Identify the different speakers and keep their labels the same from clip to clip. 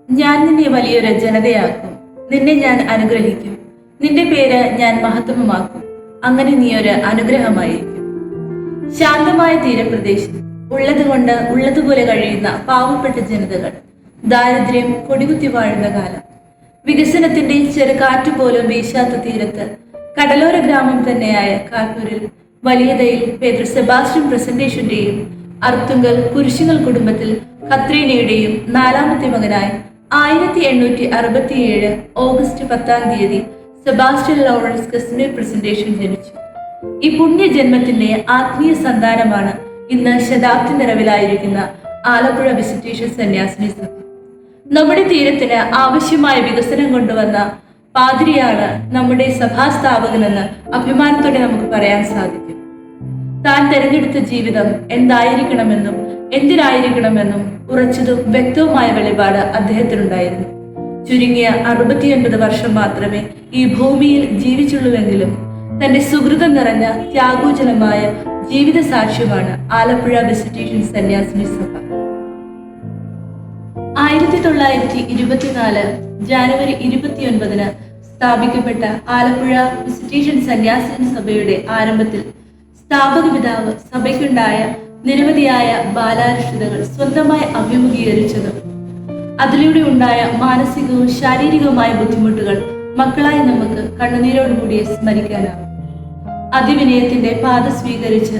Speaker 1: ഞാൻ നിന്നെ വലിയൊരു ജനതയാക്കും, നിന്നെ ഞാൻ അനുഗ്രഹിക്കും, നിന്റെ പേര് ഞാൻ മഹത്വമാക്കും. അങ്ങനെ നീ ഒരു അനുഗ്രഹമായിരിക്കും. ശാന്തമായ തീരപ്രദേശം, ഉള്ളതുകൊണ്ട് ഉള്ളതുപോലെ കഴിയുന്ന പാവപ്പെട്ട ജനതകൾ, ദാരിദ്ര്യം കൊടികുത്തി വാഴുന്ന കാലം, വികസനത്തിന്റെ ചെറുകാറ്റ് പോലും വീശാത്ത തീരത്ത്, കടലോര ഗ്രാമം തന്നെയായ കാട്ടൂരിൽ വലിയതയിൽ പേതൃ സെബാസ്റ്റ്യൻ പ്രസന്റേഷന്റെയും അർത്തുങ്കൽ കുരിശുങ്ങൽ കുടുംബത്തിൽ കത്രീനയുടെയും നാലാമത്തെ മകനായി 1867 ഓഗസ്റ്റ് 10 സെബാസ്റ്റ്യൻ ലോറൻസ് കസ്മീർ പ്രസന്റേഷൻ ജനിച്ചു. ഈ പുണ്യജന്മത്തിന്റെ ആത്മീയ സന്താനമാണ് ഇന്ന് ശതാബ്ദി നിറവിലായിരിക്കുന്ന ആലപ്പുഴ വിസിറ്റേഷൻ സന്യാസിനി സഭ. നമ്മുടെ തീരത്തിന് ആവശ്യമായ വികസനം കൊണ്ടുവന്ന പാതിരിയാണ് നമ്മുടെ സഭാസ്ഥാപകനെന്ന് അഭിമാനത്തോടെ നമുക്ക് പറയാൻ സാധിക്കും. താൻ തെരഞ്ഞെടുത്ത ജീവിതം എന്തായിരിക്കണമെന്നും എന്തിനായിരിക്കണമെന്നും ഉറച്ചതും വ്യക്തവുമായ വെളിപാട് അദ്ദേഹത്തിനുണ്ടായിരുന്നു. ചുരുങ്ങിയ 69 വർഷം മാത്രമേ ഈ ഭൂമിയിൽ ജീവിച്ചുള്ളൂവെങ്കിലും തന്റെ സുഹൃതം നിറഞ്ഞ ത്യാഗോജലമായ ജീവിത സാക്ഷ്യമാണ് ആലപ്പുഴ വിസിറ്റേഷൻ സന്യാസിനി സഭ. 1924 ജാനുവരി 29 സ്ഥാപിക്കപ്പെട്ട ആലപ്പുഴ വിസിറ്റേഷൻ സന്യാസിനി സഭയുടെ ആരംഭത്തിൽ സ്ഥാപക പിതാവ് സഭയ്ക്കുണ്ടായ നിരവധിയായ ബാലാരിഷ്ടതകൾ സ്വന്തമായി അഭിമുഖീകരിച്ചതും അതിലൂടെ ഉണ്ടായ മാനസികവും ശാരീരികവുമായ ബുദ്ധിമുട്ടുകൾ മക്കളായി നമുക്ക് കണ്ണുനീരോടുകൂടി സ്മരിക്കാനാവും. അതിവിനയത്തിന്റെ പാത സ്വീകരിച്ച്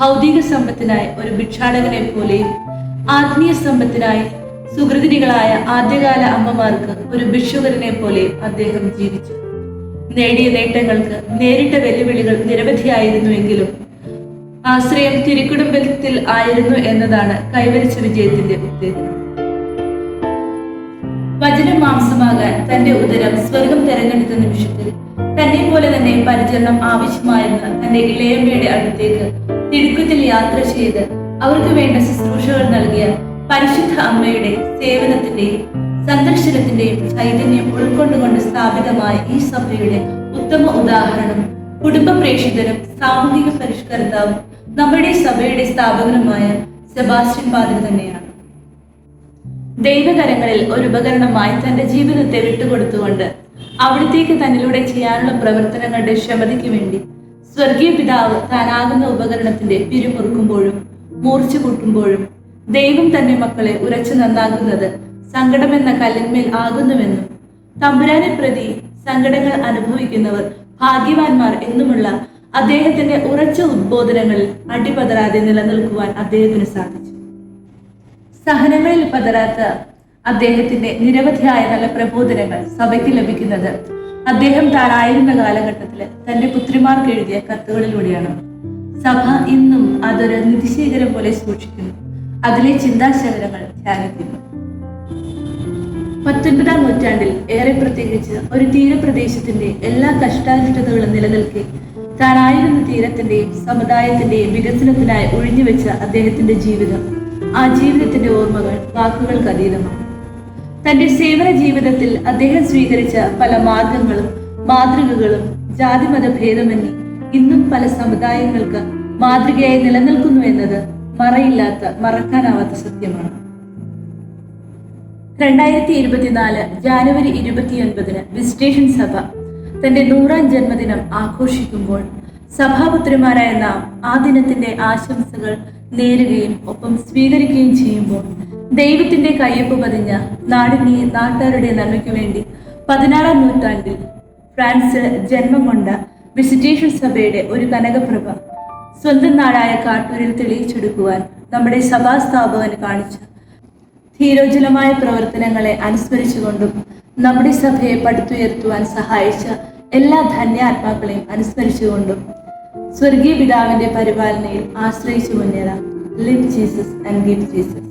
Speaker 1: ഭൗതിക സമ്പത്തിനായി ഒരു ഭിക്ഷാടകനെ പോലെയും ആത്മീയ സമ്പത്തിനായി സുഹൃതിനികളായ ആദ്യകാല അമ്മമാർക്ക് ഒരു ഭിക്ഷുകരനെ പോലെയും അദ്ദേഹം ജീവിച്ചു. നേടിയ നേട്ടങ്ങൾക്ക് നേരിട്ട വെല്ലുവിളികൾ നിരവധിയായിരുന്നുവെങ്കിലും ആശ്രയം തിരുക്കുടുംബത്തിൽ ആയിരുന്നു എന്നതാണ് കൈവരിച്ച വിജയത്തിന്റെ പ്രത്യേകത. വചനം മാംസമാകാൻ തന്റെ ഉദരം സ്വർഗം തെരഞ്ഞെടുത്ത നിമിഷത്തിൽ തന്നെ പോലെ തന്നെ പരിചരണം ആവശ്യമായിരുന്ന തന്റെ ഇളയമ്മയുടെ അടുത്തേക്ക് തിടുക്കത്തിൽ യാത്ര ചെയ്ത് അവർക്ക് വേണ്ട ശുശ്രൂഷകൾ നൽകിയ പരിശുദ്ധ അമ്മയുടെ സേവനത്തിന്റെയും സന്ദർശനത്തിന്റെയും ചൈതന്യം ഉൾക്കൊണ്ടുകൊണ്ട് സ്ഥാപിതമായ ഈ സഭയുടെ ഉത്തമ ഉദാഹരണം കുടുംബ പ്രേക്ഷിതരും സാമൂഹിക പരിഷ്കർത്താവും നമ്മുടെ സഭയുടെ സ്ഥാപകനുമായ സെബാസ്റ്റ്യൻ പാതിരി തന്നെയാണ്. ദൈവകരങ്ങളിൽ ഒരു ഉപകരണമായി തന്റെ ജീവിതത്തെ വിട്ടുകൊടുത്തുകൊണ്ട് അവിടത്തേക്ക് തന്നിലൂടെ ചെയ്യാനുള്ള പ്രവർത്തനങ്ങളുടെ ക്ഷമതയ്ക്ക് വേണ്ടി സ്വർഗീയ പിതാവ് താനാകുന്ന ഉപകരണത്തിന്റെ പിരിമുറുക്കുമ്പോഴും മൂർച്ച കൂട്ടുമ്പോഴും ദൈവം തന്റെ മക്കളെ ഉരച്ചു നന്നാക്കുന്നത് സങ്കടമെന്ന കല്ലിന്മേൽ ആകുന്നുവെന്നും തമ്പുരാനെ പ്രതി സങ്കടങ്ങൾ അനുഭവിക്കുന്നവർ ഭാഗ്യവാന്മാർ എന്നുമുള്ള അദ്ദേഹത്തിന്റെ ഉറച്ച ഉദ്ബോധനങ്ങളിൽ അടിപതരാതെ നിലനിൽക്കുവാൻ അദ്ദേഹത്തിന് സാധിച്ചു. സഹനങ്ങളിൽ പതരാത്ത അദ്ദേഹത്തിന്റെ നിരവധിയായ നല്ല പ്രബോധനങ്ങൾ സഭയ്ക്ക് ലഭിക്കുന്നത് അദ്ദേഹം താനായിരുന്ന കാലഘട്ടത്തിൽ തന്റെ പുത്രിമാർക്ക് എഴുതിയ കത്തുകളിലൂടെയാണ്. സഭ ഇന്നും അതൊരു നിധിശേഖരം പോലെ സൂക്ഷിക്കുന്നു, അതിലെ ചിന്താശകലങ്ങൾ ധ്യാനിക്കുന്നു. 19-ാം നൂറ്റാണ്ടിൽ ഏറെ പ്രത്യേകിച്ച് ഒരു തീരപ്രദേശത്തിന്റെ എല്ലാ കഷ്ടാനിഷ്ടതകളും നിലനിൽക്കെ താനായിരുന്ന തീരത്തിന്റെയും സമുദായത്തിന്റെയും വികസനത്തിനായി ഒഴിഞ്ഞുവെച്ച അദ്ദേഹത്തിന്റെ ജീവിതം, ആ ജീവിതത്തിന്റെ ഓർമ്മകൾ വാക്കുകൾക്ക് അതീതമാണ്. തന്റെ സേവന ജീവിതത്തിൽ അദ്ദേഹം സ്വീകരിച്ച പല മാർഗങ്ങളും മാതൃകകളും ജാതിമത ഭേദമന്യേ ഇന്നും പല സമുദായങ്ങൾക്ക് മാതൃകയായി നിലനിൽക്കുന്നു എന്നത് മറക്കാനാവാത്ത സത്യമാണ്. 2024 ജാനുവരി 29 വിസിറ്റേഷൻ സഭ തന്റെ 100ാം ജന്മദിനം ആഘോഷിക്കുമ്പോൾ സഭാപുത്രിമാരായ നാം ആ ദിനത്തിന്റെ ആശംസകൾ നേരുകയും ഒപ്പം സ്വീകരിക്കുകയും ചെയ്യുമ്പോൾ ദൈവത്തിന്റെ കയ്യൊപ്പ് പതിഞ്ഞ നാട്ടുകാരുടെ നന്മയ്ക്ക് വേണ്ടി 16-ാം നൂറ്റാണ്ടിൽ ഫ്രാൻസിൽ ജന്മം കൊണ്ട വിസിറ്റേഷൻ സഭയുടെ ഒരു കനകപ്രഭ സ്വന്തം നാടായ കാട്ടൂരിൽ തെളിയിച്ചെടുക്കുവാൻ നമ്മുടെ സഭാസ്ഥാപകന് കാണിച്ച ധീരോജ്വലമായ പ്രവർത്തനങ്ങളെ അനുസ്മരിച്ചുകൊണ്ടും നമ്മുടെ സഭയെ പടുത്തുയർത്തുവാൻ സഹായിച്ച എല്ലാ ധന്യാത്മാക്കളെയും അനുസ്മരിച്ചുകൊണ്ടും സ്വർഗീയ പിതാവിന്റെ പരിപാലനയിൽ ആശ്രയിച്ചു മുന്നേറാം. Live Jesus and give Jesus.